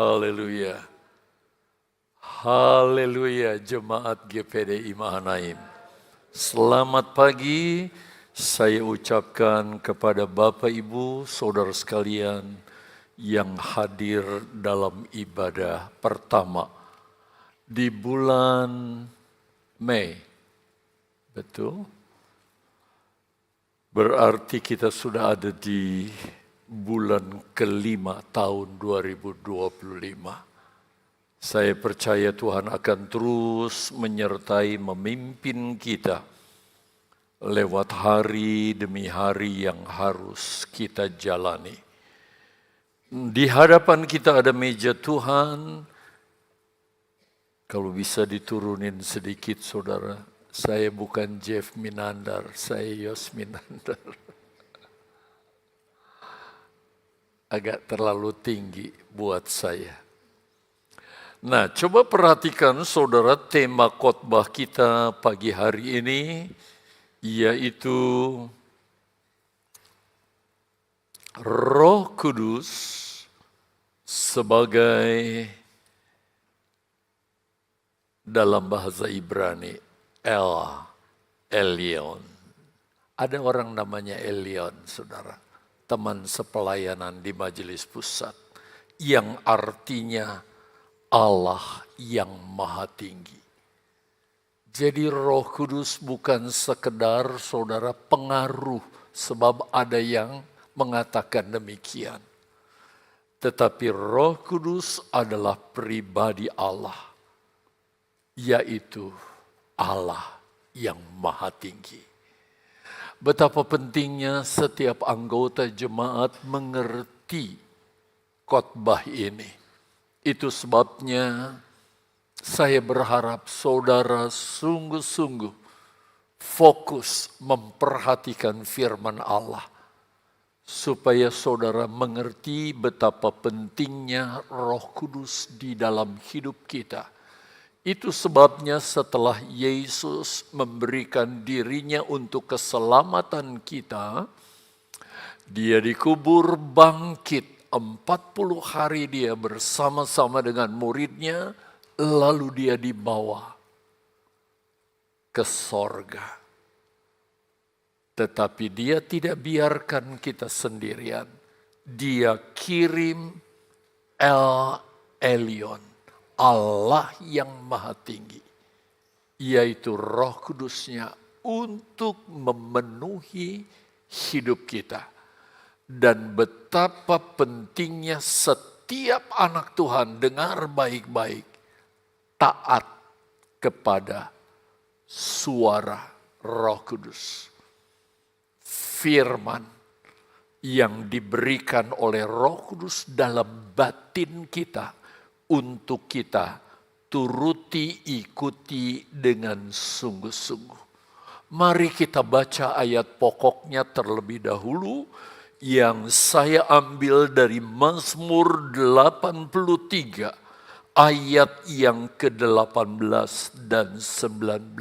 Haleluya. Haleluya, jemaat GPDI Mahanaim. Selamat pagi, saya ucapkan kepada Bapak, Ibu, Saudara sekalian yang hadir dalam ibadah pertama di bulan Mei. Betul? Berarti kita sudah ada di bulan kelima tahun 2025. Saya percaya Tuhan akan terus menyertai, memimpin kita lewat hari demi hari yang harus kita jalani. Di hadapan kita ada meja Tuhan. Kalau bisa diturunin sedikit, saudara. Saya bukan Jeff Minandar, saya Yos Minandar. Agak terlalu tinggi buat saya. Nah, coba perhatikan saudara, tema khotbah kita pagi hari ini yaitu Roh Kudus sebagai, dalam bahasa Ibrani, El Elyon. Ada orang namanya Elyon, saudara, teman sepelayanan di majelis pusat, yang artinya Allah yang maha tinggi. Jadi Roh Kudus bukan sekedar saudara pengaruh, sebab ada yang mengatakan demikian. Tetapi Roh Kudus adalah pribadi Allah, yaitu Allah yang maha tinggi. Betapa pentingnya setiap anggota jemaat mengerti khotbah ini. Itu sebabnya saya berharap saudara sungguh-sungguh fokus memperhatikan firman Allah, supaya saudara mengerti betapa pentingnya Roh Kudus di dalam hidup kita. Itu sebabnya setelah Yesus memberikan dirinya untuk keselamatan kita, dia dikubur, bangkit. 40 hari dia bersama-sama dengan muridnya, lalu dia dibawa ke sorga. Tetapi dia tidak biarkan kita sendirian. Dia kirim El Elyon, Allah yang maha tinggi, yaitu Roh Kudusnya untuk memenuhi hidup kita. Dan betapa pentingnya setiap anak Tuhan, dengar baik-baik, taat kepada suara Roh Kudus. Firman yang diberikan oleh Roh Kudus dalam batin kita untuk kita turuti, ikuti dengan sungguh-sungguh. Mari kita baca ayat pokoknya terlebih dahulu, yang saya ambil dari Mazmur 83 ayat yang ke-18 dan 19.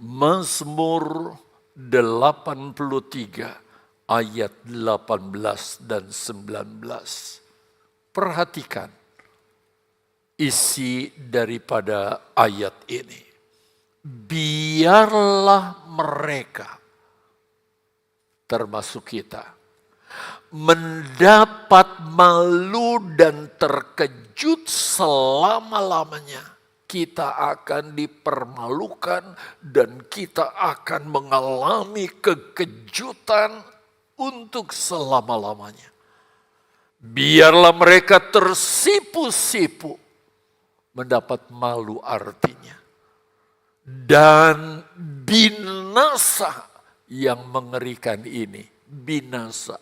Mazmur 83 ayat 18 dan 19. Perhatikan isi daripada ayat ini. Biarlah mereka, termasuk kita, mendapat malu dan terkejut selama-lamanya. Kita akan dipermalukan dan kita akan mengalami kekejutan untuk selama-lamanya. Biarlah mereka tersipu-sipu, mendapat malu artinya, dan binasa. Yang mengerikan ini, binasa.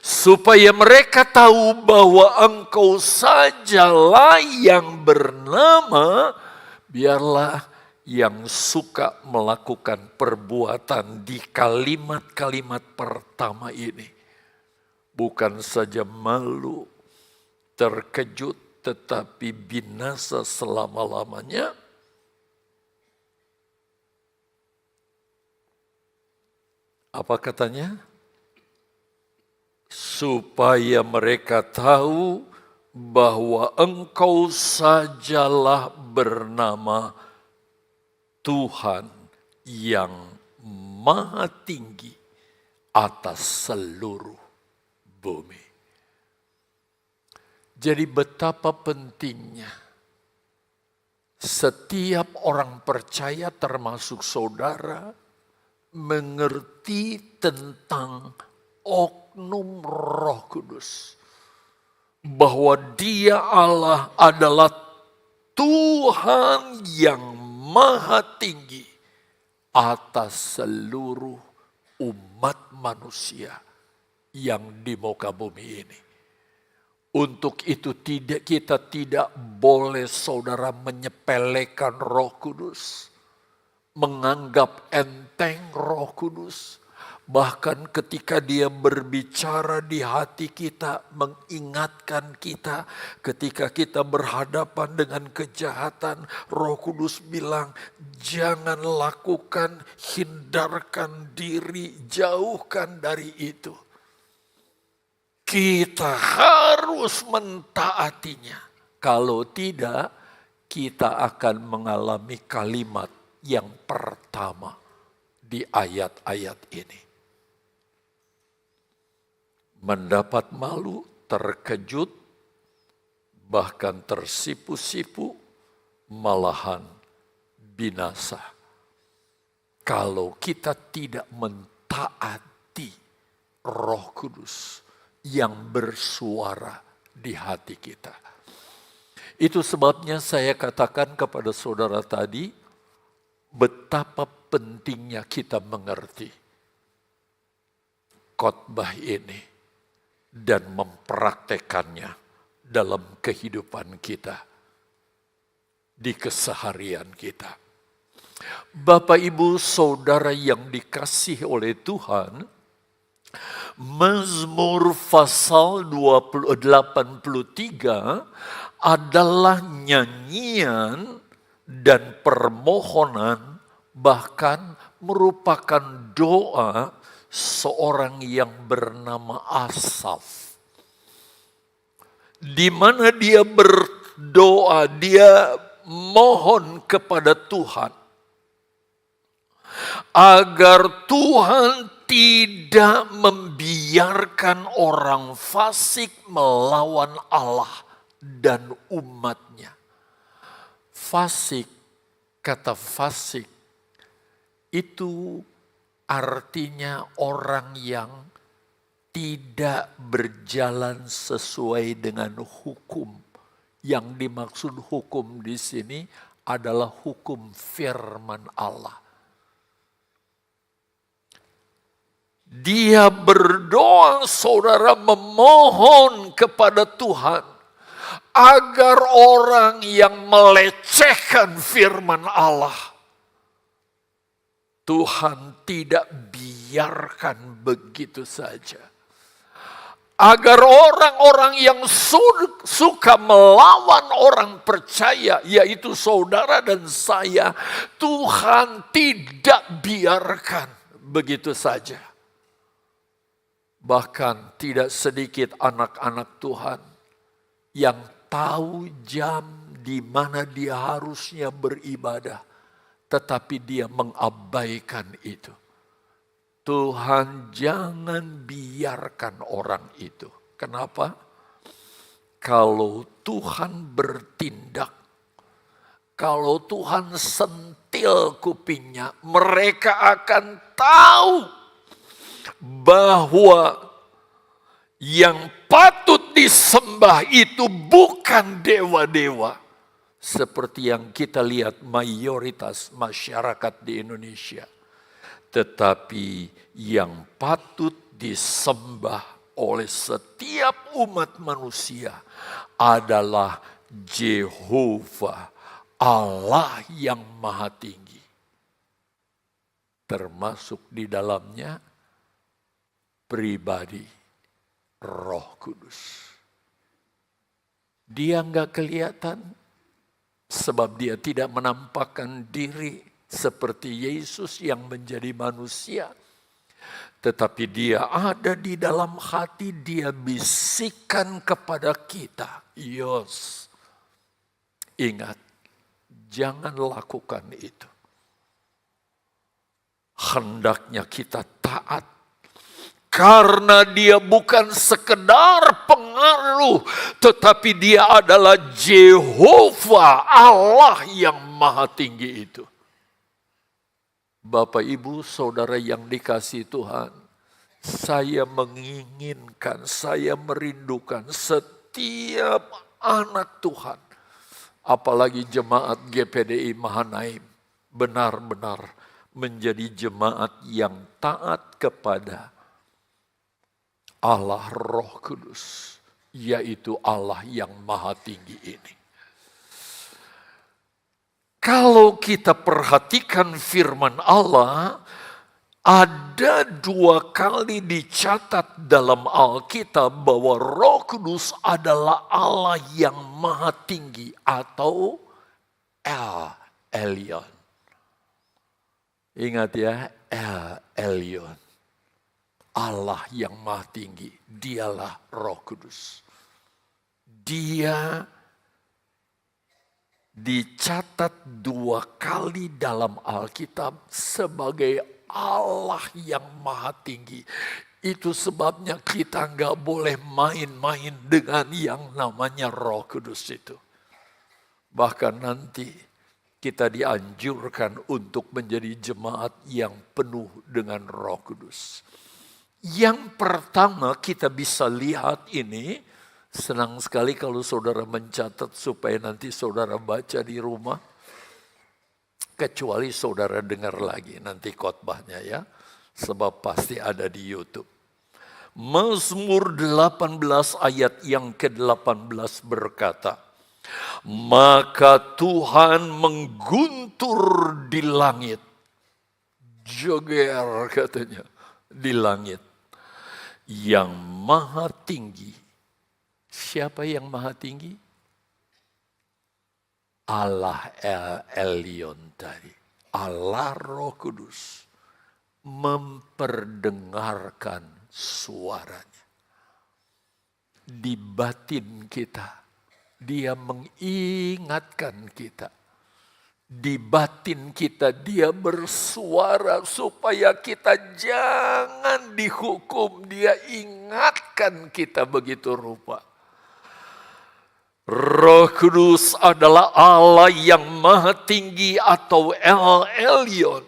Supaya mereka tahu bahwa Engkau sajalah yang bernama, biarlah yang suka melakukan perbuatan di kalimat-kalimat pertama ini. Bukan saja malu, terkejut, tetapi binasa selama-lamanya. Apa katanya? supaya mereka tahu bahwa Engkau sajalah bernama Tuhan yang Maha Tinggi atas seluruh bumi. Jadi betapa pentingnya setiap orang percaya termasuk saudara mengerti tentang oknum Roh Kudus. Bahwa Dia Allah adalah Tuhan yang Maha Tinggi atas seluruh umat manusia yang di muka bumi ini. Untuk itu kita tidak boleh saudara menyepelekan Roh Kudus, menganggap enteng Roh Kudus. Bahkan ketika Dia berbicara di hati kita, mengingatkan kita ketika kita berhadapan dengan kejahatan, Roh Kudus bilang, jangan lakukan, hindarkan diri, jauhkan dari itu. Kita harus mentaatinya. Kalau tidak, kita akan mengalami kalimat yang pertama di ayat-ayat ini. Mendapat malu, terkejut, bahkan tersipu-sipu, malahan binasa. Kalau kita tidak mentaati Roh Kudus yang bersuara di hati kita. Itu sebabnya saya katakan kepada saudara tadi, betapa pentingnya kita mengerti khotbah ini dan mempraktekannya dalam kehidupan kita, di keseharian kita. Bapak, Ibu, Saudara yang dikasihi oleh Tuhan, Mazmur pasal 83 adalah nyanyian dan permohonan, bahkan merupakan doa seorang yang bernama Asaf. Di mana dia berdoa, dia mohon kepada Tuhan agar Tuhan tidak membiarkan orang fasik melawan Allah dan umatnya. Fasik, kata fasik itu artinya orang yang tidak berjalan sesuai dengan hukum. Yang dimaksud hukum di sini adalah hukum firman Allah. Dia berdoa, saudara, memohon kepada Tuhan agar orang yang melecehkan firman Allah, Tuhan tidak biarkan begitu saja. Agar orang-orang yang suka melawan orang percaya, yaitu saudara dan saya, Tuhan tidak biarkan begitu saja. Bahkan tidak sedikit anak-anak Tuhan yang tahu jam di mana dia harusnya beribadah, tetapi dia mengabaikan itu. Tuhan jangan biarkan orang itu. Kenapa? Kalau Tuhan bertindak, kalau Tuhan sentil kupingnya, mereka akan tahu bahwa yang patut disembah itu bukan dewa-dewa. Seperti yang kita lihat mayoritas masyarakat di Indonesia. Tetapi yang patut disembah oleh setiap umat manusia adalah Jehovah, Allah yang Maha Tinggi. Termasuk di dalamnya pribadi Roh Kudus. Dia enggak kelihatan sebab dia tidak menampakkan diri seperti Yesus yang menjadi manusia. Tetapi dia ada di dalam hati, dia bisikan kepada kita. Yos, ingat, jangan lakukan itu. Hendaknya kita taat. Karena dia bukan sekedar pengaruh, tetapi dia adalah Jehovah, Allah yang maha tinggi itu. Bapak, Ibu, Saudara yang dikasihi Tuhan, saya menginginkan, saya merindukan setiap anak Tuhan, apalagi jemaat GPDI Mahanaim, benar-benar menjadi jemaat yang taat kepada Allah Roh Kudus, yaitu Allah yang maha tinggi ini. Kalau kita perhatikan firman Allah, ada 2 kali dicatat dalam Alkitab bahwa Roh Kudus adalah Allah yang maha tinggi atau El Elyon. Ingat ya, El Elyon. Allah yang maha tinggi, dialah Roh Kudus. Dia dicatat 2 kali dalam Alkitab sebagai Allah yang maha tinggi. Itu sebabnya kita nggak boleh main-main dengan yang namanya Roh Kudus itu. Bahkan nanti kita dianjurkan untuk menjadi jemaat yang penuh dengan Roh Kudus. Yang pertama kita bisa lihat ini, senang sekali kalau saudara mencatat supaya nanti saudara baca di rumah. Kecuali saudara dengar lagi nanti khotbahnya ya, sebab pasti ada di YouTube. Mazmur 18 ayat yang ke-18 berkata, maka Tuhan mengguntur di langit. Joger katanya, di langit. Yang maha tinggi. Siapa yang maha tinggi? Allah El Elyon tadi. Allah Roh Kudus memperdengarkan suaranya. Di batin kita, dia mengingatkan kita. Di batin kita dia bersuara supaya kita jangan dihukum. Dia ingatkan kita begitu rupa. Roh Kudus adalah Allah yang maha tinggi atau El Elyon.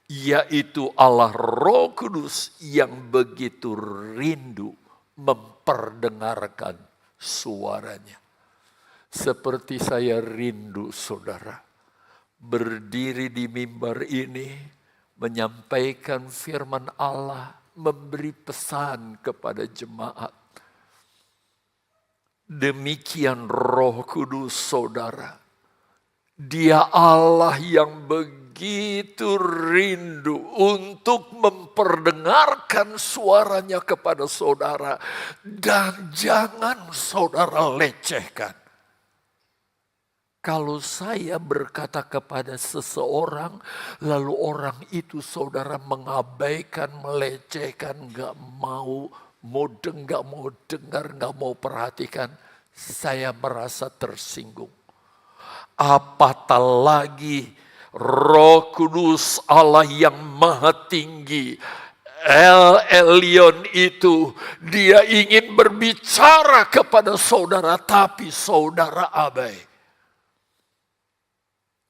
Yaitu Allah Roh Kudus yang begitu rindu memperdengarkan suaranya. Seperti saya rindu saudara. Berdiri di mimbar ini, menyampaikan firman Allah, memberi pesan kepada jemaat. Demikian Roh Kudus saudara. Dia Allah yang begitu rindu untuk memperdengarkan suaranya kepada saudara. Dan jangan saudara lecehkan. Kalau saya berkata kepada seseorang, lalu orang itu saudara mengabaikan, melecehkan, gak mau dengar, gak mau perhatikan, saya merasa tersinggung. Apatah lagi Roh Kudus Allah yang maha tinggi, El Elyon itu, dia ingin berbicara kepada saudara, tapi saudara abai.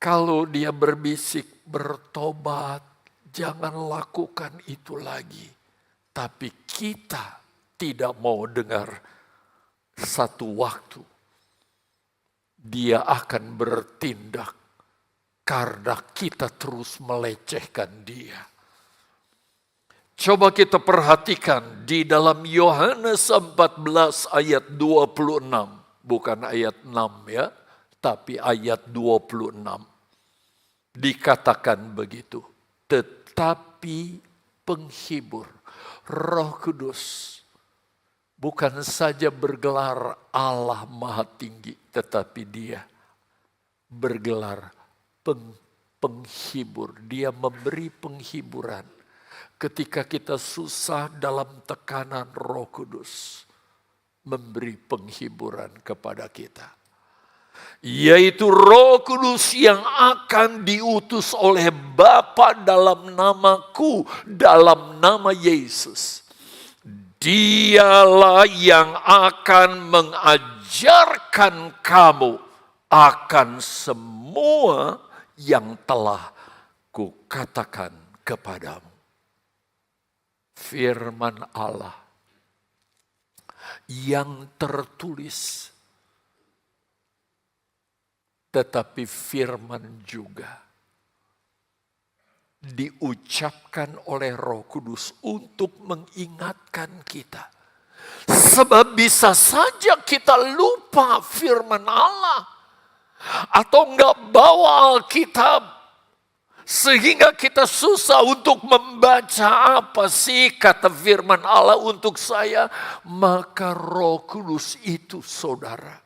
Kalau dia berbisik, bertobat, jangan lakukan itu lagi. Tapi kita tidak mau dengar. Satu waktu, dia akan bertindak karena kita terus melecehkan dia. Coba kita perhatikan di dalam Yohanes 14 ayat 26. Bukan ayat 6 ya, tapi ayat 26. Dikatakan begitu, tetapi penghibur, Roh Kudus, bukan saja bergelar Allah Maha Tinggi, tetapi dia bergelar penghibur. Dia memberi penghiburan. Ketika kita susah dalam tekanan, Roh Kudus memberi penghiburan kepada kita. Yaitu Roh Kudus yang akan diutus oleh Bapa dalam namaku, dalam nama Yesus. Dialah yang akan mengajarkan kamu akan semua yang telah kukatakan kepadamu. Firman Allah yang tertulis, tetapi firman juga diucapkan oleh Roh Kudus untuk mengingatkan kita. Sebab bisa saja kita lupa firman Allah atau enggak bawa Alkitab sehingga kita susah untuk membaca apa sih kata firman Allah untuk saya. Maka Roh Kudus itu saudara,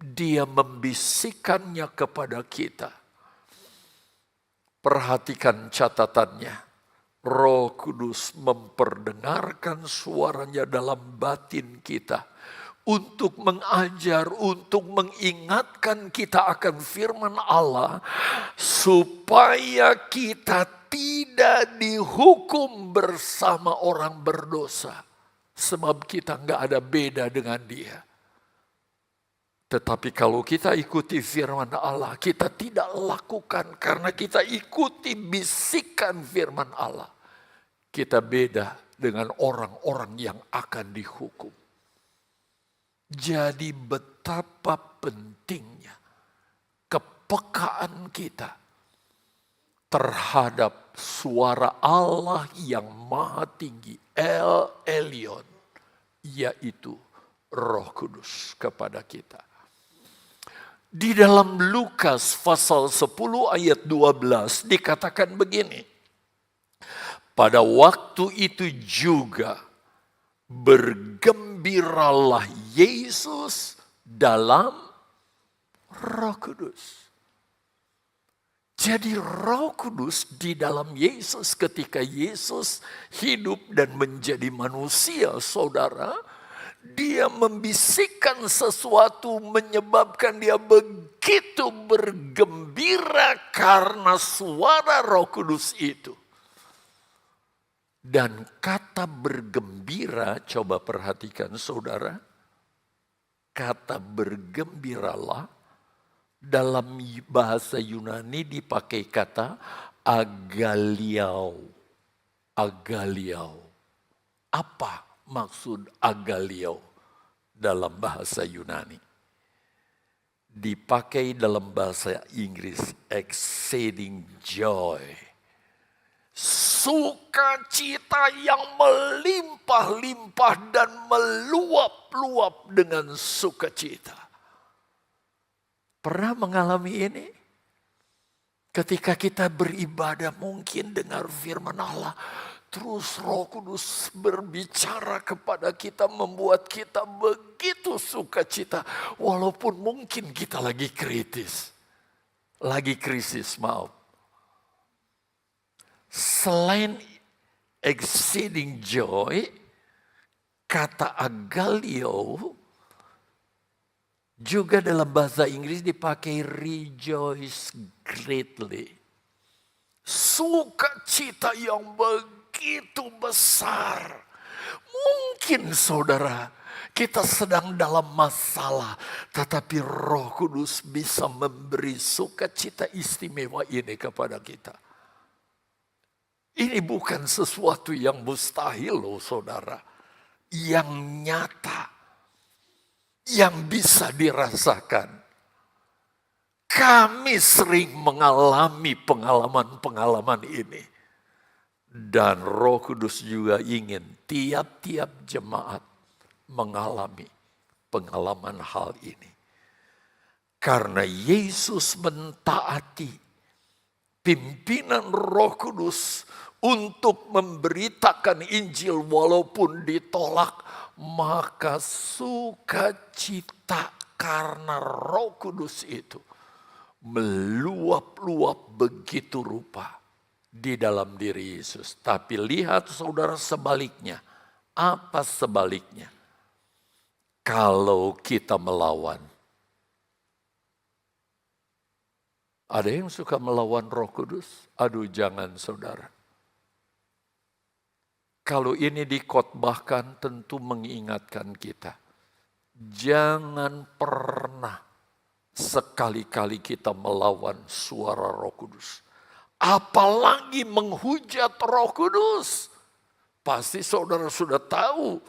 Dia membisikkannya kepada kita. Perhatikan catatannya. Roh Kudus memperdengarkan suaranya dalam batin kita. Untuk mengajar, untuk mengingatkan kita akan firman Allah. Supaya kita tidak dihukum bersama orang berdosa. Sebab kita nggak ada beda dengan dia. Tetapi kalau kita ikuti firman Allah, kita tidak lakukan karena kita ikuti bisikan firman Allah. Kita beda dengan orang-orang yang akan dihukum. Jadi betapa pentingnya kepekaan kita terhadap suara Allah yang maha tinggi, El Elyon, yaitu Roh Kudus kepada kita. Di dalam Lukas pasal 10 ayat 12 dikatakan begini. Pada waktu itu juga bergembiralah Yesus dalam Roh Kudus. Jadi Roh Kudus di dalam Yesus ketika Yesus hidup dan menjadi manusia, saudara, dia membisikkan sesuatu menyebabkan dia begitu bergembira karena suara Roh Kudus itu. Dan kata bergembira, coba perhatikan saudara. Kata bergembiralah dalam bahasa Yunani dipakai kata agaliau. Agaliau. Apa maksud agaliau dalam bahasa Yunani? Dipakai dalam bahasa Inggris exceeding joy. Sukacita yang melimpah-limpah dan meluap-luap dengan sukacita. Pernah mengalami ini? Ketika kita beribadah mungkin dengar firman Allah. Terus Roh Kudus berbicara kepada kita, membuat kita begitu sukacita. Walaupun mungkin kita lagi krisis. Maaf. Selain exceeding joy, kata agalio juga dalam bahasa Inggris dipakai rejoice greatly. Sukacita yang begitu besar. Mungkin saudara, kita sedang dalam masalah, tetapi Roh Kudus bisa memberi sukacita istimewa ini kepada kita. Ini bukan sesuatu yang mustahil loh saudara. Yang nyata. Yang bisa dirasakan. Kami sering mengalami pengalaman-pengalaman ini. Dan Roh Kudus juga ingin tiap-tiap jemaat mengalami pengalaman hal ini. Karena Yesus mentaati pimpinan Roh Kudus untuk memberitakan Injil walaupun ditolak, maka sukacita karena Roh Kudus itu meluap-luap begitu rupa di dalam diri Yesus. Tapi lihat saudara sebaliknya. Apa sebaliknya? Kalau kita melawan. Ada yang suka melawan Roh Kudus? Aduh, jangan saudara. Kalau ini dikhotbahkan tentu mengingatkan kita. Jangan pernah sekali-kali kita melawan suara Roh Kudus. Apalagi menghujat Roh Kudus. Pasti saudara sudah tahu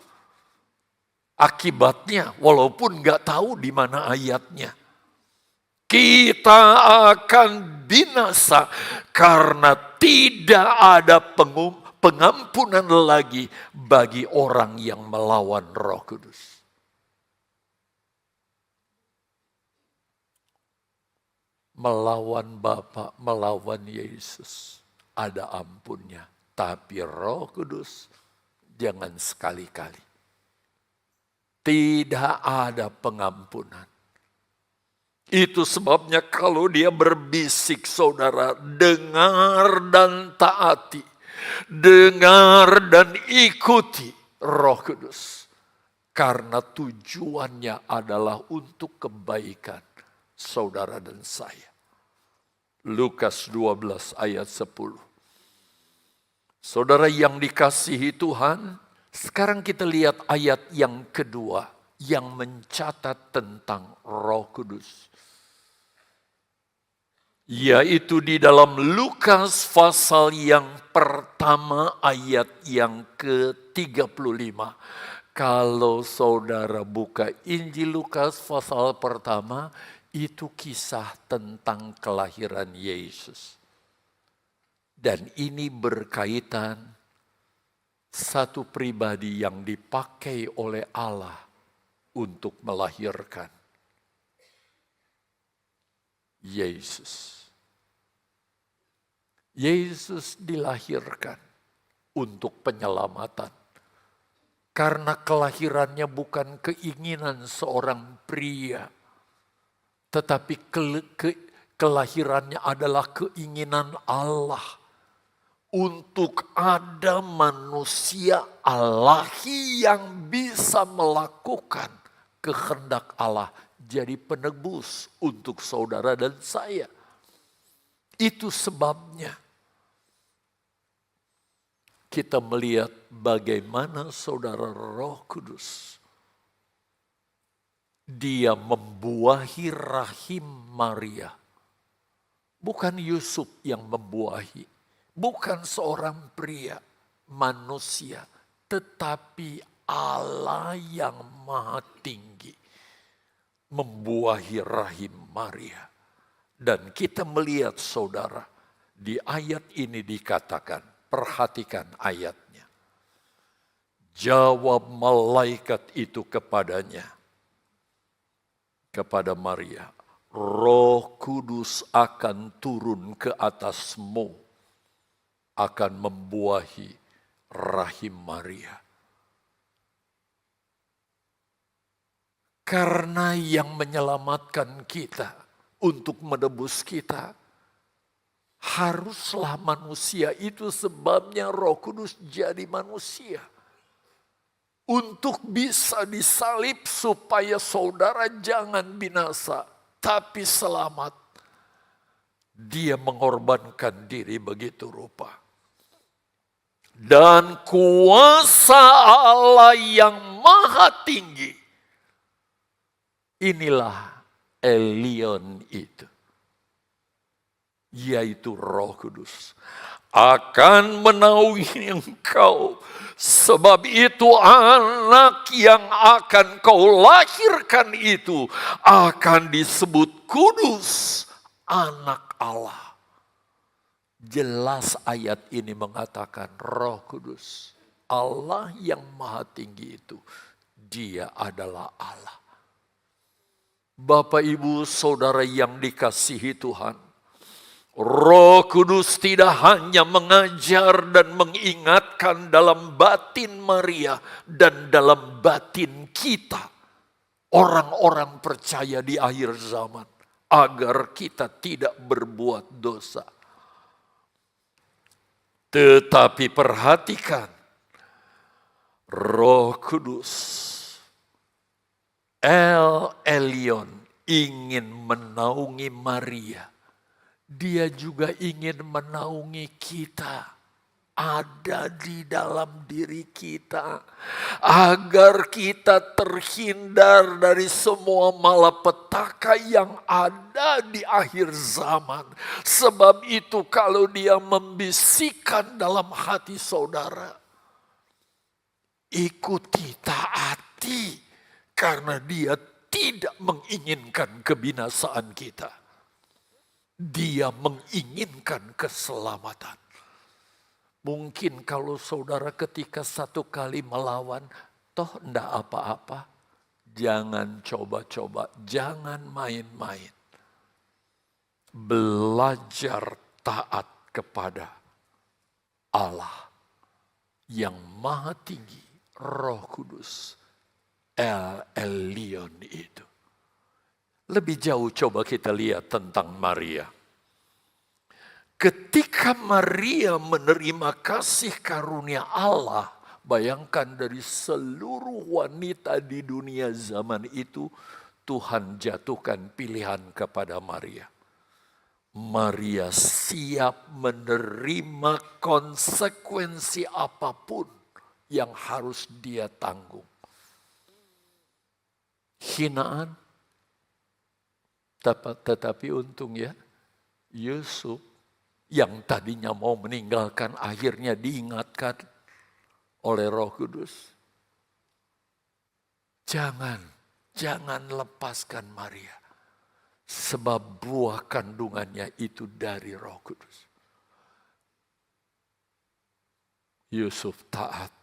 akibatnya, walaupun nggak tahu di mana ayatnya. Kita akan binasa karena tidak ada pengampunan lagi bagi orang yang melawan Roh Kudus. Melawan Bapa, melawan Yesus, ada ampunnya. Tapi Roh Kudus jangan sekali-kali. Tidak ada pengampunan. Itu sebabnya kalau dia berbisik, saudara, dengar dan taati. Dengar dan ikuti Roh Kudus. Karena tujuannya adalah untuk kebaikan saudara dan saya. Lukas 12 ayat 10. Saudara yang dikasihi Tuhan, sekarang kita lihat ayat yang kedua yang mencatat tentang Roh Kudus. Yaitu di dalam Lukas pasal yang pertama ayat yang ke-35. Kalau saudara buka Injil Lukas pasal pertama, itu kisah tentang kelahiran Yesus. Dan ini berkaitan satu pribadi yang dipakai oleh Allah untuk melahirkan Yesus. Yesus dilahirkan untuk penyelamatan. Karena kelahirannya bukan keinginan seorang pria. Tetapi kelahirannya adalah keinginan Allah. Untuk ada manusia Allahi yang bisa melakukan kehendak Allah. Jadi penebus untuk saudara dan saya. Itu sebabnya kita melihat bagaimana saudara Roh Kudus. Dia membuahi rahim Maria. Bukan Yusuf yang membuahi. Bukan seorang pria, manusia. Tetapi Allah yang maha tinggi. Membuahi rahim Maria. Dan kita melihat saudara. Di ayat ini dikatakan. Perhatikan ayatnya. Jawab malaikat itu kepadanya. Kepada Maria. Roh Kudus akan turun ke atasmu. Akan membuahi rahim Maria. Karena yang menyelamatkan kita. Untuk menebus kita. Haruslah manusia, itu sebabnya Roh Kudus jadi manusia. Untuk bisa disalib supaya saudara jangan binasa, tapi selamat. Dia mengorbankan diri begitu rupa. Dan kuasa Allah yang maha tinggi. Inilah Elion itu. Yaitu Roh Kudus akan menaungi engkau, sebab itu anak yang akan kau lahirkan itu akan disebut kudus, anak Allah. Jelas ayat ini mengatakan Roh Kudus, Allah yang maha tinggi itu, dia adalah Allah. Bapak ibu saudara yang dikasihi Tuhan, Roh Kudus tidak hanya mengajar dan mengingatkan dalam batin Maria dan dalam batin kita, orang-orang percaya di akhir zaman, agar kita tidak berbuat dosa. Tetapi perhatikan, Roh Kudus, El Elyon ingin menaungi Maria. Dia juga ingin menaungi kita. Ada di dalam diri kita. Agar kita terhindar dari semua malapetaka yang ada di akhir zaman. Sebab itu kalau dia membisikkan dalam hati saudara, ikuti, taati. Karena dia tidak menginginkan kebinasaan kita. Dia menginginkan keselamatan. Mungkin kalau saudara ketika satu kali melawan, toh enggak apa-apa. Jangan coba-coba, jangan main-main. Belajar taat kepada Allah yang Maha Tinggi, Roh Kudus, El Elyon itu. Lebih jauh coba kita lihat tentang Maria. Ketika Maria menerima kasih karunia Allah, bayangkan dari seluruh wanita di dunia zaman itu, Tuhan jatuhkan pilihan kepada Maria. Maria siap menerima konsekuensi apapun yang harus dia tanggung. Hinaan, tetapi untung ya, Yusuf yang tadinya mau meninggalkan akhirnya diingatkan oleh Roh Kudus. Jangan lepaskan Maria. Sebab buah kandungannya itu dari Roh Kudus. Yusuf taat.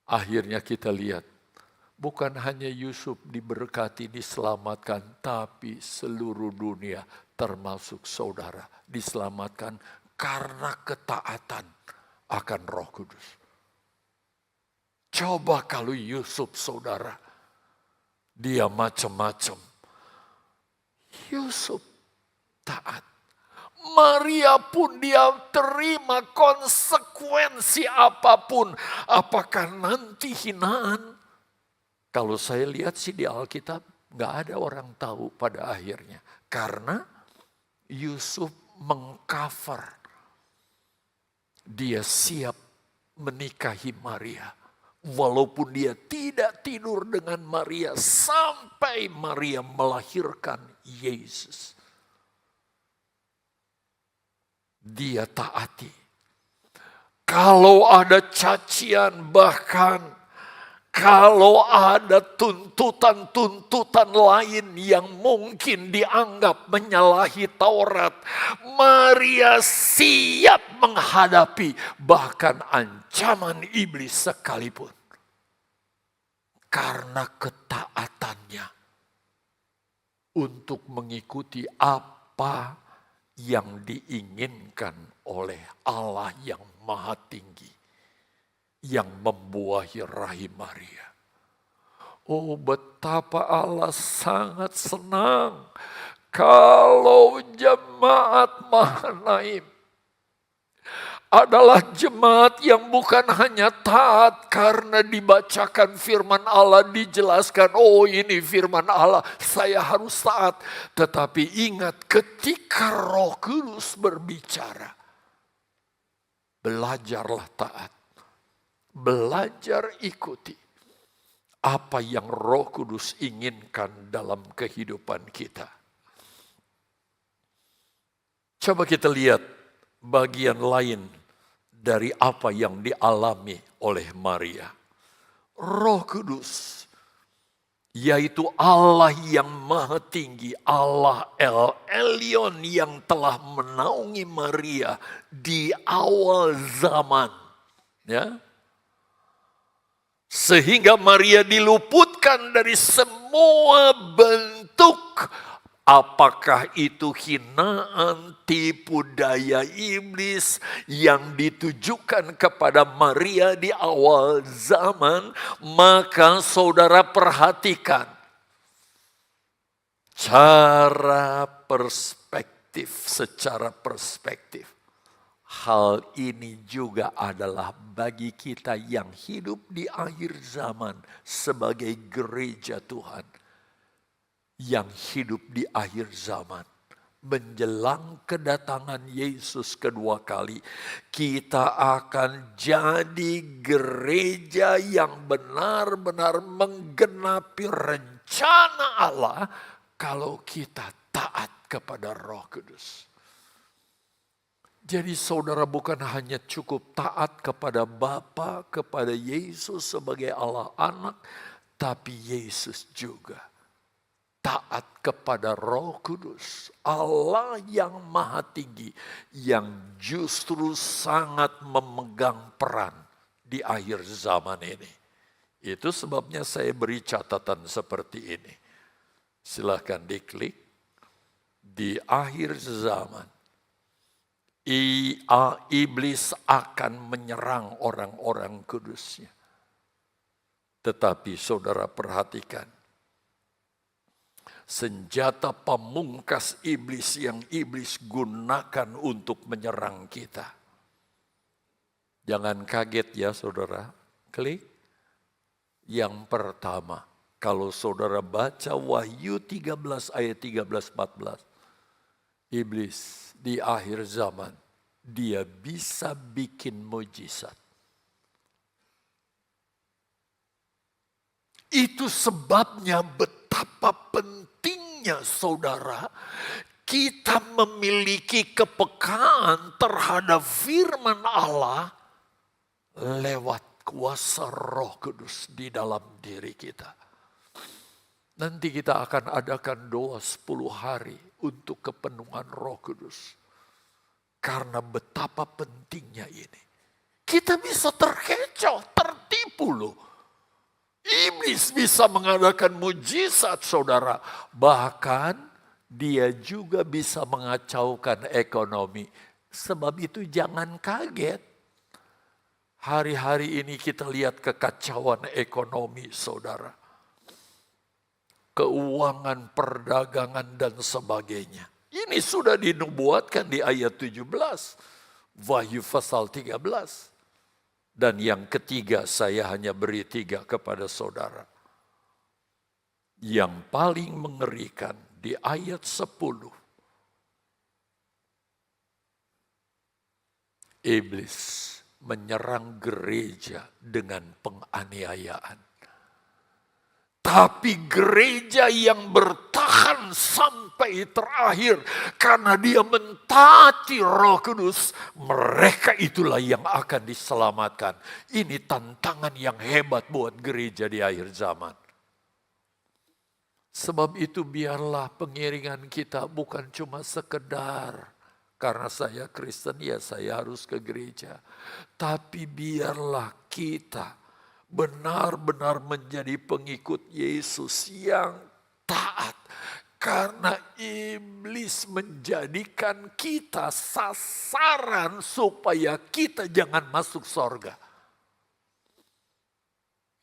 Akhirnya kita lihat, bukan hanya Yusuf diberkati, diselamatkan, tapi seluruh dunia termasuk saudara diselamatkan karena ketaatan akan Roh Kudus. Coba kalau Yusuf saudara, dia macam-macam. Yusuf taat. Maria pun dia terima konsekuensi apapun. Apakah nanti hinaan? Kalau saya lihat sih di Alkitab gak ada orang tahu pada akhirnya. Karena Yusuf mengcover. Dia siap menikahi Maria. Walaupun dia tidak tidur dengan Maria sampai Maria melahirkan Yesus. Dia taati. Kalau ada cacian, bahkan kalau ada tuntutan-tuntutan lain yang mungkin dianggap menyalahi Taurat, Maria siap menghadapi bahkan ancaman iblis sekalipun. Karena ketaatannya untuk mengikuti apa yang diinginkan oleh Allah yang Maha Tinggi, yang membuahi rahim Maria. Oh, betapa Allah sangat senang kalau jemaat Mahanaim adalah jemaat yang bukan hanya taat karena dibacakan firman Allah, dijelaskan, oh ini firman Allah, saya harus taat. Tetapi ingat, ketika Roh Kudus berbicara, belajarlah taat. Belajar ikuti apa yang Roh Kudus inginkan dalam kehidupan kita. Coba kita lihat bagian lain dari apa yang dialami oleh Maria. Roh Kudus, yaitu Allah yang Maha Tinggi, Allah El Elyon yang telah menaungi Maria di awal zaman. Ya. Sehingga Maria diluputkan dari semua bentuk, apakah itu hinaan, tipu daya iblis yang ditujukan kepada Maria di awal zaman. Maka saudara perhatikan secara perspektif. hal ini juga adalah bagi kita yang hidup di akhir zaman sebagai gereja Tuhan. Yang hidup di akhir zaman. Menjelang kedatangan Yesus kedua kali, kita akan jadi gereja yang benar-benar menggenapi rencana Allah kalau kita taat kepada Roh Kudus. Jadi saudara bukan hanya cukup taat kepada Bapa, kepada Yesus sebagai Allah anak, tapi Yesus juga taat kepada Roh Kudus, Allah yang Maha Tinggi, yang justru sangat memegang peran di akhir zaman ini. Itu sebabnya saya beri catatan seperti ini. Silahkan diklik. Di akhir zaman, iblis akan menyerang orang-orang kudusnya. Tetapi saudara perhatikan, senjata pamungkas iblis yang iblis gunakan untuk menyerang kita. Jangan kaget ya saudara, klik. Yang pertama, kalau saudara baca Wahyu 13 ayat 13-14. Iblis di akhir zaman, dia bisa bikin mujizat. Itu sebabnya betapa pentingnya saudara, kita memiliki kepekaan terhadap firman Allah lewat kuasa Roh Kudus di dalam diri kita. Nanti kita akan adakan doa 10 hari untuk kepenuhan Roh Kudus. Karena betapa pentingnya ini. Kita bisa terkecoh, tertipu loh. Iblis bisa mengadakan mujizat saudara. Bahkan dia juga bisa mengacaukan ekonomi. Sebab itu jangan kaget. Hari-hari ini kita lihat kekacauan ekonomi saudara. Keuangan, perdagangan dan sebagainya. Ini sudah dinubuatkan di ayat 17. Wahyu pasal 13. Dan yang ketiga saya hanya beri 3 kepada saudara. Yang paling mengerikan di ayat 10. Iblis menyerang gereja dengan penganiayaan. Tapi gereja yang bertahan sampai terakhir karena dia mentaati Roh Kudus, mereka itulah yang akan diselamatkan. Ini tantangan yang hebat buat gereja di akhir zaman. Sebab itu biarlah pengiringan kita bukan cuma sekedar karena saya Kristen ya saya harus ke gereja. Tapi biarlah kita benar-benar menjadi pengikut Yesus yang taat. Karena iblis menjadikan kita sasaran supaya kita jangan masuk sorga.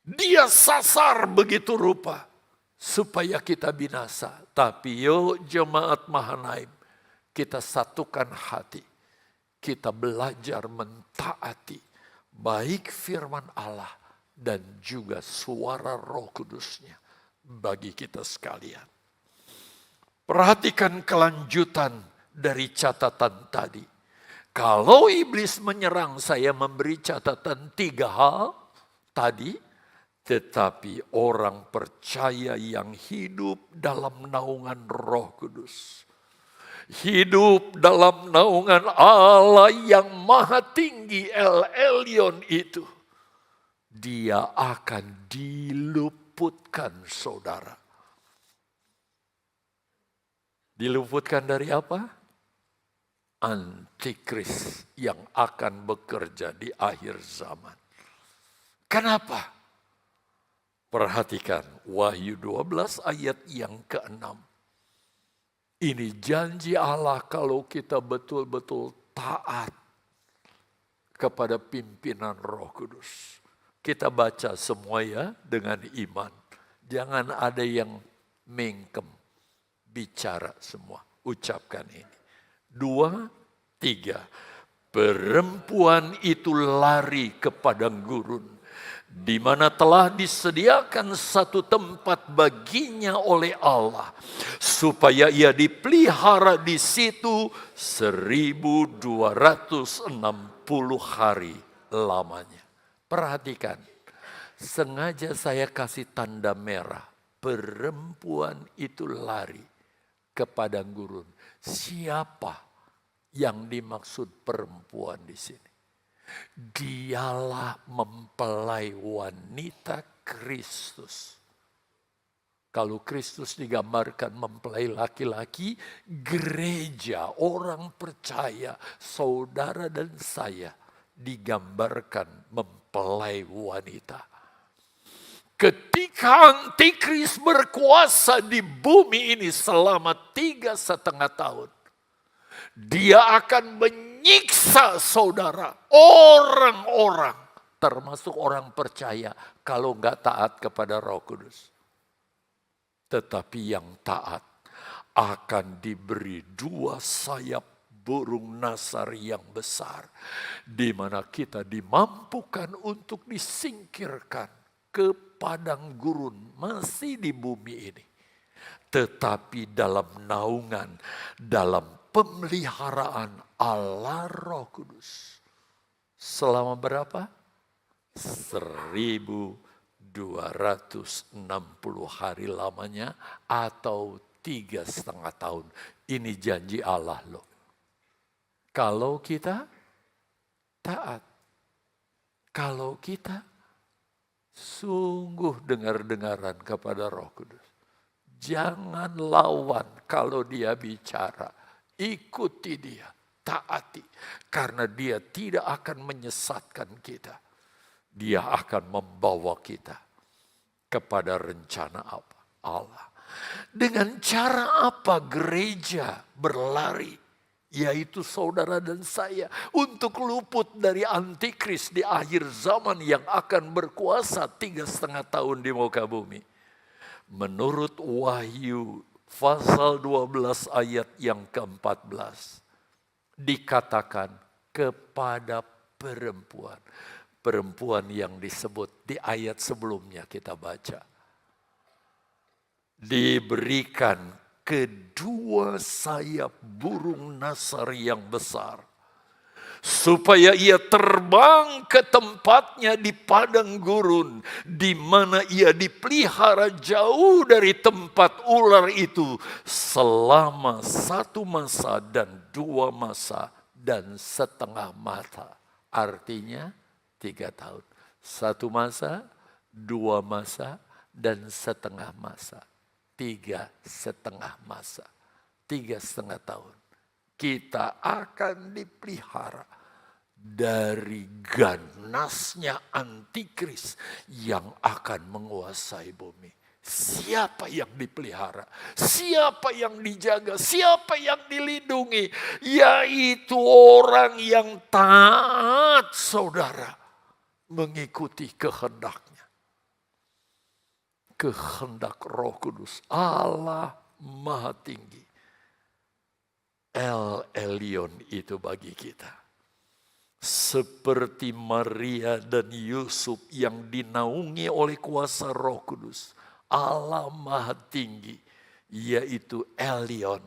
Dia sasar begitu rupa supaya kita binasa. Tapi yuk jemaat Mahanaim, kita satukan hati. Kita belajar mentaati baik firman Allah dan juga suara Roh Kudusnya bagi kita sekalian. Perhatikan kelanjutan dari catatan tadi. Kalau iblis menyerang, saya memberi catatan 3 hal tadi. Tetapi orang percaya yang hidup dalam naungan Roh Kudus. Hidup dalam naungan Allah yang Maha Tinggi, El Elyon itu. Dia akan diluputkan saudara. Diluputkan dari apa? Antikris yang akan bekerja di akhir zaman. Kenapa? Perhatikan Wahyu 12 ayat yang ke-6. Ini janji Allah kalau kita betul-betul taat kepada pimpinan Roh Kudus. Kita baca semua ya dengan iman. Jangan ada yang mengkem. Bicara semua. Ucapkan ini. 2, 3. perempuan itu lari ke padang gurun, di mana telah disediakan satu tempat baginya oleh Allah, supaya ia dipelihara di situ 1260 hari lamanya. Perhatikan, sengaja saya kasih tanda merah. Perempuan itu lari ke padang gurun. Siapa yang dimaksud perempuan di sini? Dialah mempelai wanita Kristus. Kalau Kristus digambarkan mempelai laki-laki, gereja, orang percaya, saudara dan saya digambarkan mempelai wanita. Ketika Antikris berkuasa di bumi ini selama 3,5 tahun, dia akan menyiksa saudara, orang-orang, termasuk orang percaya, kalau nggak taat kepada Roh Kudus. Tetapi yang taat akan diberi 2 sayap burung nasar yang besar, di mana kita dimampukan untuk disingkirkan ke padang gurun, masih di bumi ini, tetapi dalam naungan, dalam pemeliharaan Allah Roh Kudus. Selama berapa? 1260 hari lamanya, atau 3,5 tahun. Ini janji Allah loh. Kalau kita taat, kalau kita sungguh dengar-dengaran kepada Roh Kudus. Jangan lawan kalau dia bicara. Ikuti dia, taati. Karena dia tidak akan menyesatkan kita. Dia akan membawa kita kepada rencana apa? Allah. Dengan cara apa gereja berlari? Yaitu saudara dan saya, untuk luput dari Antikris di akhir zaman yang akan berkuasa 3,5 tahun di muka bumi. Menurut Wahyu pasal 12 ayat yang ke-14, dikatakan kepada perempuan. Perempuan yang disebut di ayat sebelumnya kita baca. Diberikan kedua sayap burung nasar yang besar, supaya ia terbang ke tempatnya di padang gurun, di mana ia dipelihara jauh dari tempat ular itu selama 1 masa dan 2 masa dan setengah masa. Artinya 3 tahun. 1 masa, 2 masa, dan setengah masa. 3,5 masa, 3,5 tahun. Kita akan dipelihara dari ganasnya Antikris yang akan menguasai bumi. Siapa yang dipelihara? Siapa yang dijaga? Siapa yang dilindungi? Yaitu orang yang taat, saudara, mengikuti kehendaknya. Kehendak Roh Kudus, Allah Maha Tinggi. El Elyon itu bagi kita. Seperti Maria dan Yusuf yang dinaungi oleh kuasa Roh Kudus, Allah Maha Tinggi, yaitu Elyon,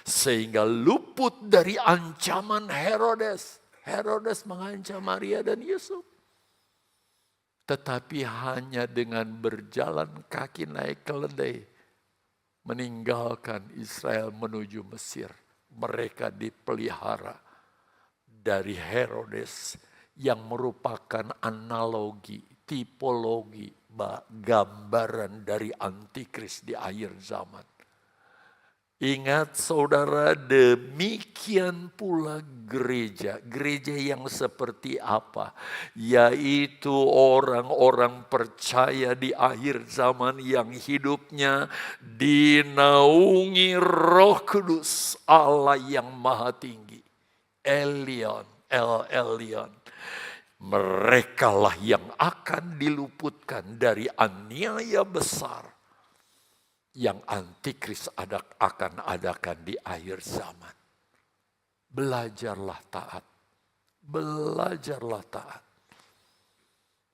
sehingga luput dari ancaman Herodes. Herodes mengancam Maria dan Yusuf. Tetapi hanya dengan berjalan kaki naik keledai, meninggalkan Israel menuju Mesir. Mereka dipelihara dari Herodes yang merupakan analogi, tipologi, gambaran dari Antikris di akhir zaman. Ingat saudara, demikian pula gereja. Gereja yang seperti apa? Yaitu orang-orang percaya di akhir zaman yang hidupnya dinaungi Roh Kudus, Allah yang Maha Tinggi. Elyon, El Elyon. Merekalah yang akan diluputkan dari aniaya besar yang Antikris akan adakan di akhir zaman. Belajarlah taat. Belajarlah taat.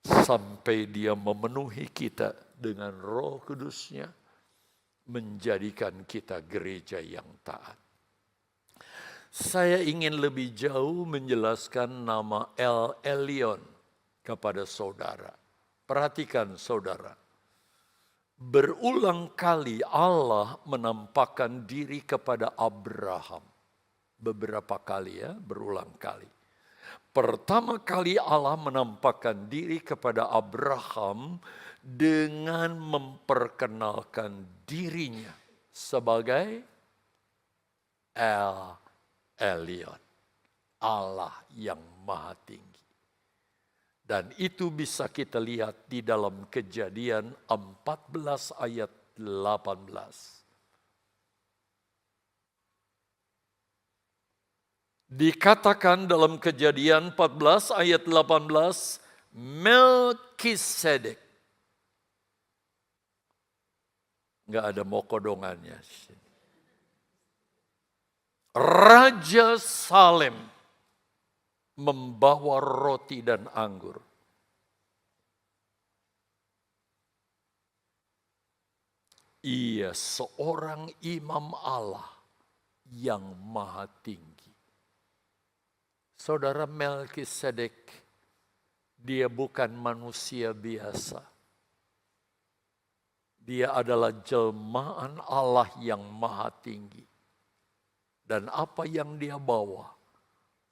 Sampai dia memenuhi kita dengan Roh Kudus-Nya, menjadikan kita gereja yang taat. Saya ingin lebih jauh menjelaskan nama El Elyon kepada saudara. Perhatikan saudara, berulang kali Allah menampakkan diri kepada Abraham. Beberapa kali ya, berulang kali. Pertama kali Allah menampakkan diri kepada Abraham dengan memperkenalkan dirinya sebagai El Elyon, Allah yang Maha Tinggi. Dan itu bisa kita lihat di dalam Kejadian 14 ayat 18. Dikatakan dalam Kejadian 14 ayat 18, Melkisedek. Nggak ada mokodongannya. Raja Salem membawa roti dan anggur. Ia seorang imam Allah yang Maha Tinggi. Saudara, Melkisedek, dia bukan manusia biasa. Dia adalah jelmaan Allah yang Maha Tinggi. Dan apa yang dia bawa?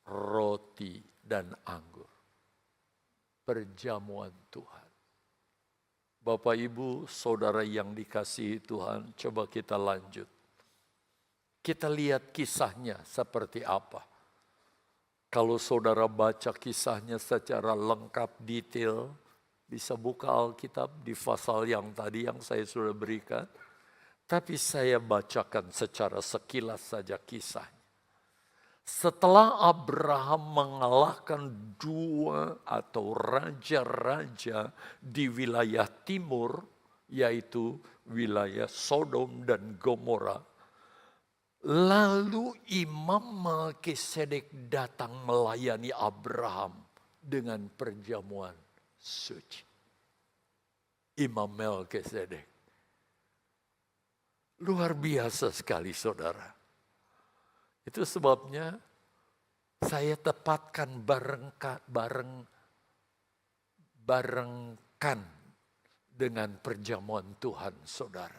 Roti dan anggur. Perjamuan Tuhan. Bapak, Ibu, saudara yang dikasihi Tuhan, coba kita lanjut. Kita lihat kisahnya seperti apa. Kalau saudara baca kisahnya secara lengkap, detail, bisa buka Alkitab di pasal yang tadi yang saya sudah berikan. Tapi saya bacakan secara sekilas saja kisahnya. Setelah Abraham mengalahkan dua atau raja-raja di wilayah timur, yaitu wilayah Sodom dan Gomora, lalu Imam Melkisedek datang melayani Abraham dengan perjamuan suci. Imam Melkisedek. Luar biasa sekali saudara. Itu sebabnya saya tepatkan barengkan dengan perjamuan Tuhan saudara.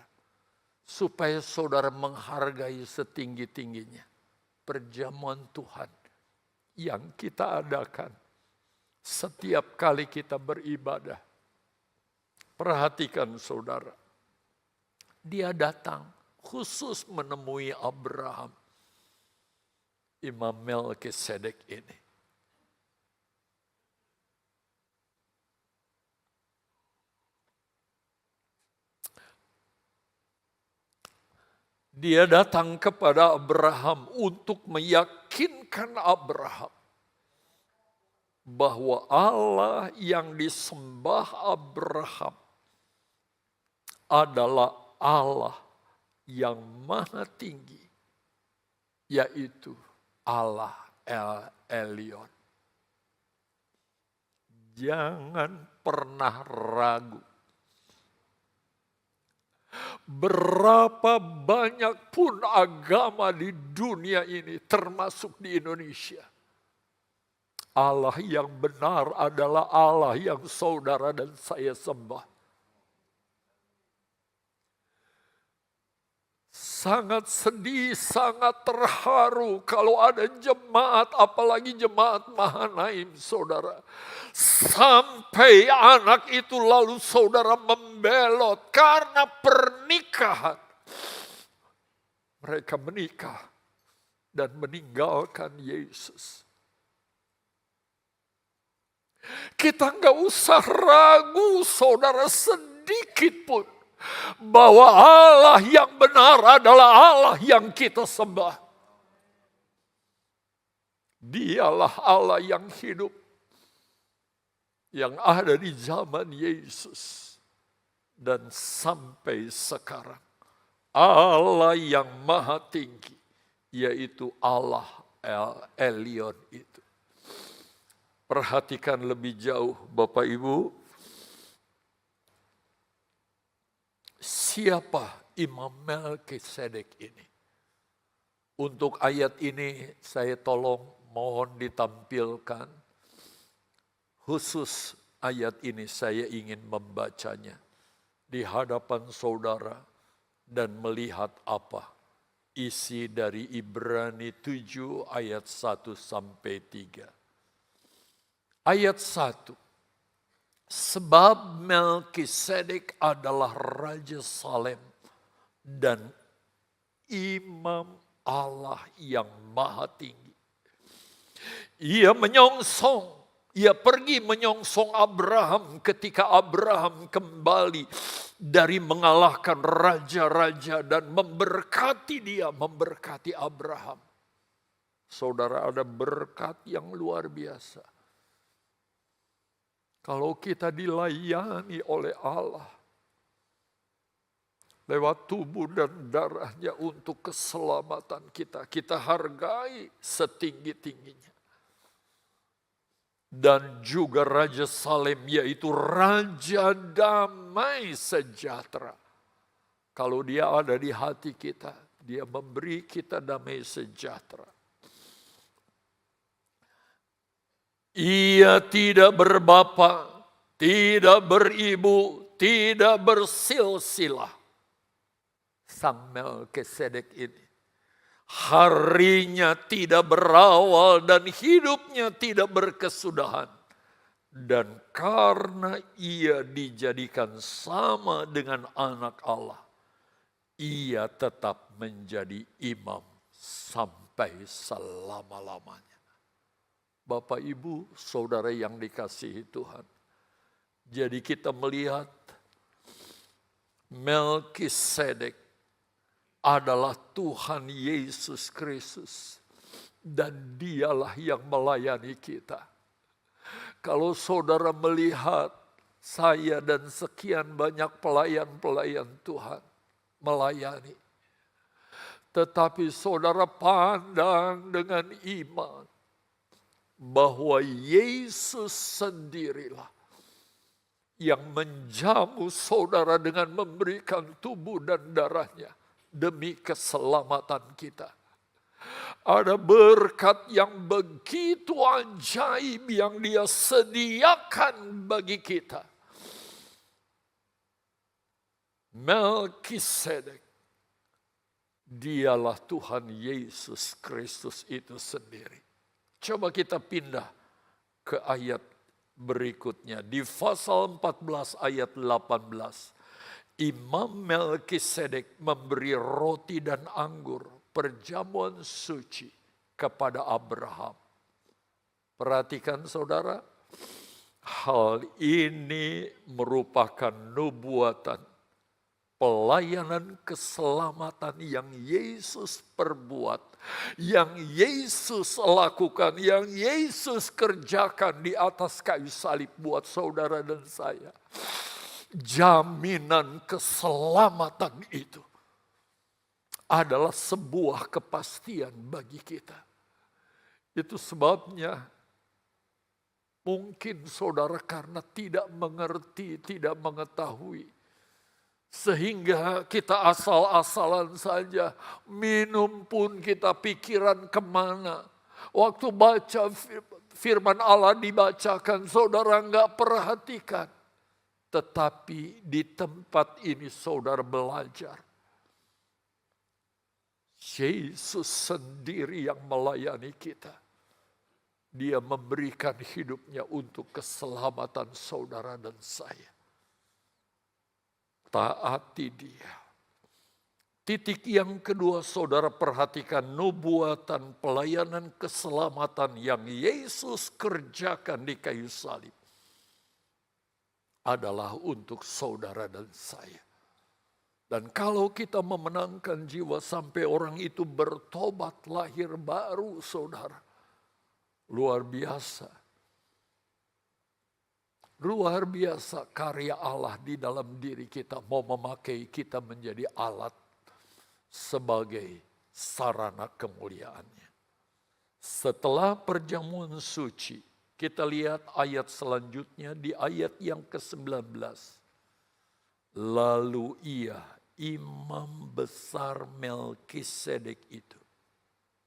Supaya saudara menghargai setinggi-tingginya perjamuan Tuhan yang kita adakan setiap kali kita beribadah. Perhatikan saudara, dia datang khusus menemui Abraham, Imam Melkisedek ini. Dia datang kepada Abraham untuk meyakinkan Abraham bahwa Allah yang disembah Abraham adalah Allah yang Maha Tinggi, yaitu Allah El Elyon. Jangan pernah ragu. Berapa banyak pun agama di dunia ini, termasuk di Indonesia, Allah yang benar adalah Allah yang saudara dan saya sembah. Sangat sedih, sangat terharu kalau ada jemaat, apalagi jemaat Mahanaim, saudara. Sampai anak itu lalu saudara membelot karena pernikahan. Mereka menikah dan meninggalkan Yesus. Kita nggak usah ragu saudara sedikit pun. Bahwa Allah yang benar adalah Allah yang kita sembah. Dialah Allah yang hidup. Yang ada di zaman Yesus. Dan sampai sekarang. Allah yang Maha Tinggi. Yaitu Allah El Elyon itu. Perhatikan lebih jauh Bapak Ibu. Siapa Imam Melkisedek ini? Untuk ayat ini saya mohon ditampilkan. Khusus ayat ini saya ingin membacanya di hadapan saudara dan melihat apa isi dari Ibrani 7 ayat 1 sampai 3. Ayat 1. Sebab Melkisedek adalah Raja Salem dan Imam Allah yang Maha Tinggi. Ia pergi menyongsong Abraham ketika Abraham kembali dari mengalahkan raja-raja dan memberkati Abraham. Saudara, ada berkat yang luar biasa. Kalau kita dilayani oleh Allah lewat tubuh dan darahnya untuk keselamatan kita, kita hargai setinggi-tingginya. Dan juga Raja Salem, yaitu Raja Damai Sejahtera. Kalau dia ada di hati kita, dia memberi kita damai sejahtera. Ia tidak berbapa, tidak beribu, tidak bersilsilah. Sang Melkisedek ini. Harinya tidak berawal dan hidupnya tidak berkesudahan. Dan karena ia dijadikan sama dengan anak Allah, ia tetap menjadi imam sampai selama-lamanya. Bapak, Ibu, Saudara yang dikasihi Tuhan. Jadi kita melihat Melkisedek adalah Tuhan Yesus Kristus. Dan dialah yang melayani kita. Kalau saudara melihat saya dan sekian banyak pelayan-pelayan Tuhan melayani. Tetapi saudara pandang dengan iman bahwa Yesus sendirilah yang menjamu saudara dengan memberikan tubuh dan darahnya demi keselamatan kita. Ada berkat yang begitu ajaib yang Dia sediakan bagi kita. Melkisedek, dialah Tuhan Yesus Kristus itu sendiri. Coba kita pindah ke ayat berikutnya. Di pasal 14 ayat 18. Imam Melkisedek memberi roti dan anggur, perjamuan suci kepada Abraham. Perhatikan saudara, hal ini merupakan nubuatan, pelayanan keselamatan yang Yesus perbuat, yang Yesus lakukan, yang Yesus kerjakan di atas kayu salib buat saudara dan saya. Jaminan keselamatan itu adalah sebuah kepastian bagi kita. Itu sebabnya mungkin saudara karena tidak mengerti, tidak mengetahui, sehingga kita asal-asalan saja, minum pun kita pikiran kemana. Waktu baca firman Allah dibacakan, saudara enggak perhatikan. Tetapi di tempat ini saudara belajar. Yesus sendiri yang melayani kita. Dia memberikan hidupnya untuk keselamatan saudara dan saya. Taati Dia. Titik yang kedua, saudara perhatikan nubuatan pelayanan keselamatan yang Yesus kerjakan di kayu salib adalah untuk saudara dan saya. Dan kalau kita memenangkan jiwa sampai orang itu bertobat lahir baru, saudara, luar biasa. Luar biasa karya Allah di dalam diri kita, mau memakai kita menjadi alat sebagai sarana kemuliaannya. Setelah perjamuan suci, Kita lihat ayat selanjutnya di ayat yang ke-19. Lalu ia, imam besar Melkisedek itu,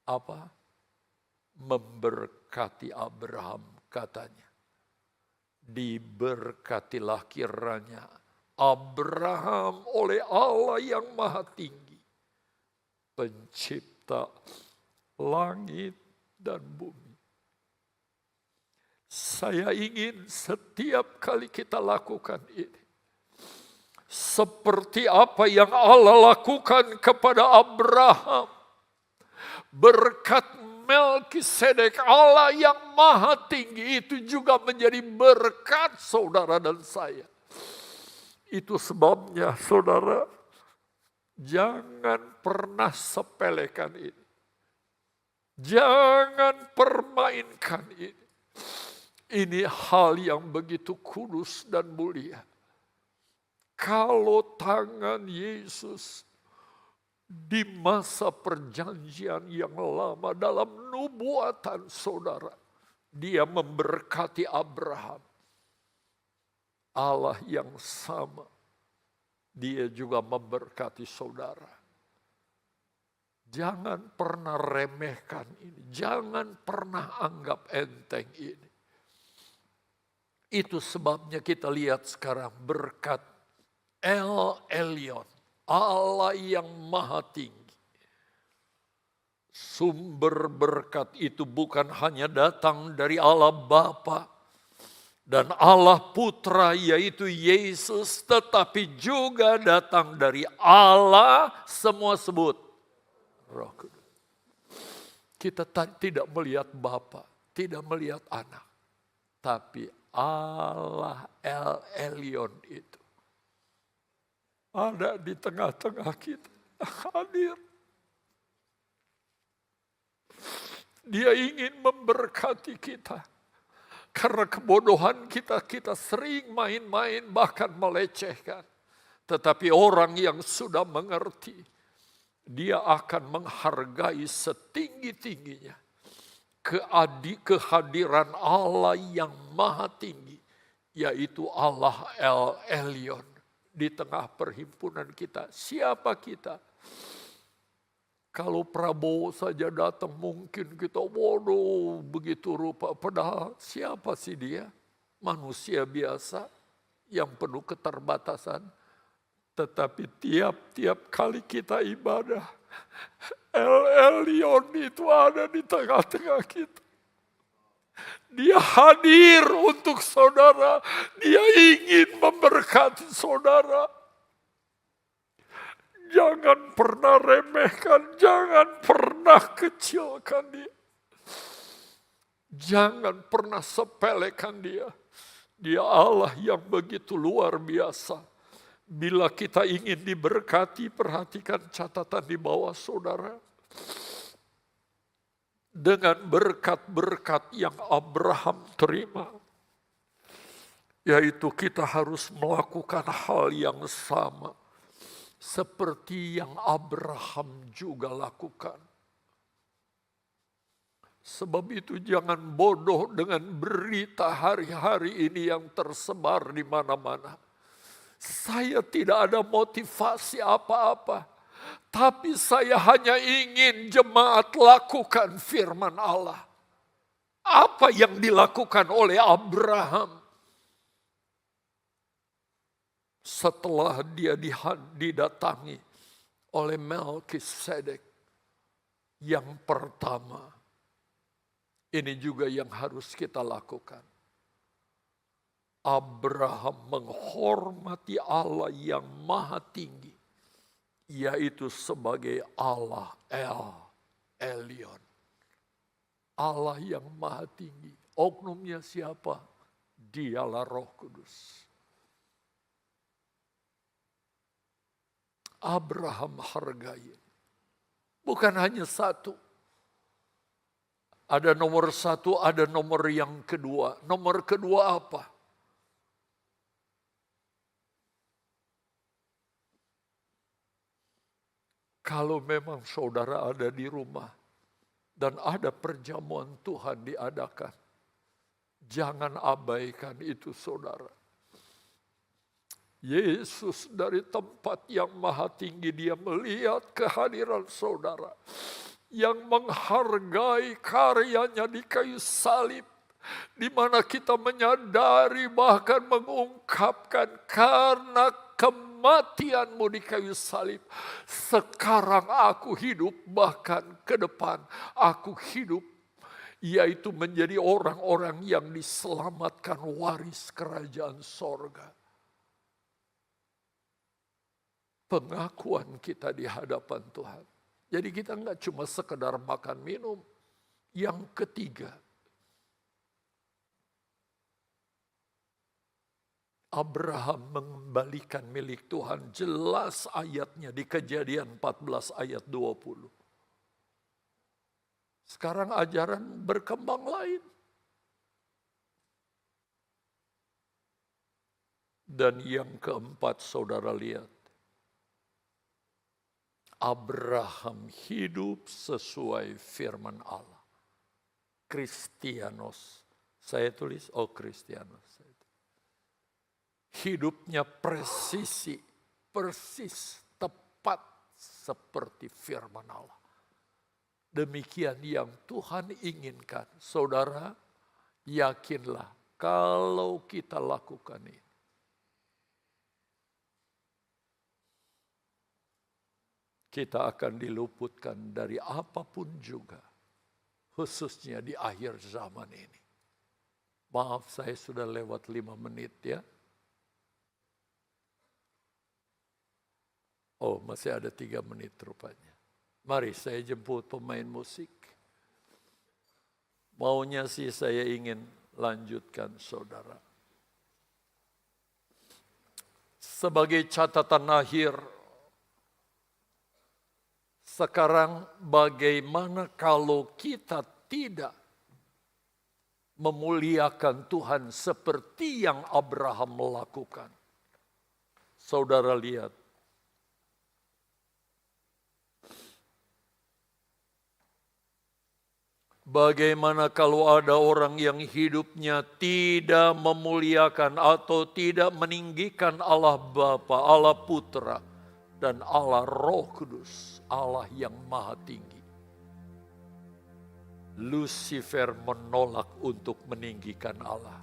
apa? Memberkati Abraham, katanya. Diberkatilah kiranya Abraham oleh Allah yang Maha Tinggi, pencipta langit dan bumi. Saya ingin setiap kali kita lakukan ini, seperti apa yang Allah lakukan kepada Abraham, berkat Melkisedek, Allah yang Maha Tinggi itu juga menjadi berkat saudara dan saya. Itu sebabnya saudara, jangan pernah sepelekan ini. Jangan permainkan ini. Ini hal yang begitu kudus dan mulia. Kalau tangan Yesus di masa perjanjian yang lama dalam nubuatan saudara, dia memberkati Abraham. Allah yang sama, dia juga memberkati saudara. Jangan pernah remehkan ini. Jangan pernah anggap enteng ini. Itu sebabnya kita lihat sekarang berkat El Elyon, Allah yang Maha Tinggi. Sumber berkat itu bukan hanya datang dari Allah Bapa dan Allah Putra yaitu Yesus, tetapi juga datang dari Allah, semua sebut Roh Kudus. Kita tidak melihat Bapa, tidak melihat Anak, tapi Allah El Elyon itu ada di tengah-tengah kita, hadir. Dia ingin memberkati kita. Karena kebodohan kita sering main-main bahkan melecehkan. Tetapi orang yang sudah mengerti, dia akan menghargai setinggi-tingginya kehadiran Allah yang Maha Tinggi, yaitu Allah El Elyon di tengah perhimpunan kita. Siapa kita? Kalau Prabowo saja datang mungkin kita, waduh begitu rupa. Padahal siapa sih dia? Manusia biasa yang penuh keterbatasan. Tetapi tiap-tiap kali kita ibadah, El Elyon itu ada di tengah-tengah kita. Dia hadir untuk saudara. Dia ingin memberkati saudara. Jangan pernah remehkan, jangan pernah kecilkan dia. Jangan pernah sepelekan dia. Dia Allah yang begitu luar biasa. Bila kita ingin diberkati, perhatikan catatan di bawah saudara. Dengan berkat-berkat yang Abraham terima, yaitu kita harus melakukan hal yang sama seperti yang Abraham juga lakukan. Sebab itu jangan bodoh dengan berita hari-hari ini yang tersebar di mana-mana. Saya tidak ada motivasi apa-apa, tapi saya hanya ingin jemaat lakukan firman Allah. Apa yang dilakukan oleh Abraham setelah dia didatangi oleh Melkisedek? Yang pertama, ini juga yang harus kita lakukan. Abraham menghormati Allah yang Maha Tinggi, yaitu sebagai Allah El Elyon. Allah yang Maha Tinggi. Oknumnya siapa? Dialah Roh Kudus. Abraham hargai. Bukan hanya satu. Ada nomor satu, ada nomor yang kedua. Nomor kedua apa? Kalau memang saudara ada di rumah dan ada perjamuan Tuhan diadakan, Jangan abaikan itu, saudara. Yesus dari tempat yang maha tinggi, dia melihat kehadiran saudara yang menghargai karyanya di kayu salib, di mana kita menyadari bahkan mengungkapkan karena kematianmu di kayu salib, sekarang aku hidup, bahkan ke depan aku hidup, yaitu menjadi orang-orang yang diselamatkan waris kerajaan sorga. Pengakuan kita di hadapan Tuhan. Jadi kita enggak cuma sekedar makan minum. Yang ketiga, Abraham mengembalikan milik Tuhan. Jelas ayatnya di Kejadian 14 ayat 20. Sekarang ajaran berkembang lain. Dan yang keempat, saudara lihat. Abraham hidup sesuai firman Allah. Kristianos. Saya tulis, Kristianos. Hidupnya presisi, persis, tepat seperti firman Allah. Demikian yang Tuhan inginkan. Saudara, yakinlah kalau kita lakukan ini. Kita akan diluputkan dari apapun juga, khususnya di akhir zaman ini. Maaf, saya sudah lewat 5 menit ya. Masih ada 3 menit rupanya. Mari saya jemput pemain musik. Maunya sih saya ingin lanjutkan, saudara. Sebagai catatan akhir, sekarang bagaimana kalau kita tidak memuliakan Tuhan seperti yang Abraham melakukan? Saudara lihat. Bagaimana kalau ada orang yang hidupnya tidak memuliakan atau tidak meninggikan Allah Bapa, Allah Putra, dan Allah Roh Kudus, Allah yang maha tinggi. Lucifer menolak untuk meninggikan Allah.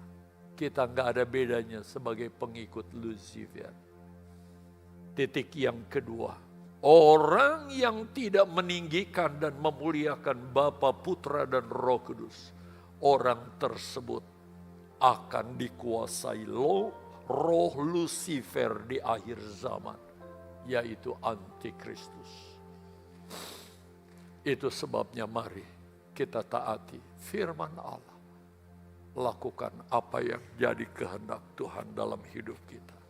Kita nggak ada bedanya sebagai pengikut Lucifer. Titik yang kedua, orang yang tidak meninggikan dan memuliakan Bapa, Putra, dan Roh Kudus, orang tersebut akan dikuasai roh Lucifer di akhir zaman, yaitu Antikristus. Itu sebabnya mari kita taati firman Allah. Lakukan apa yang jadi kehendak Tuhan dalam hidup kita.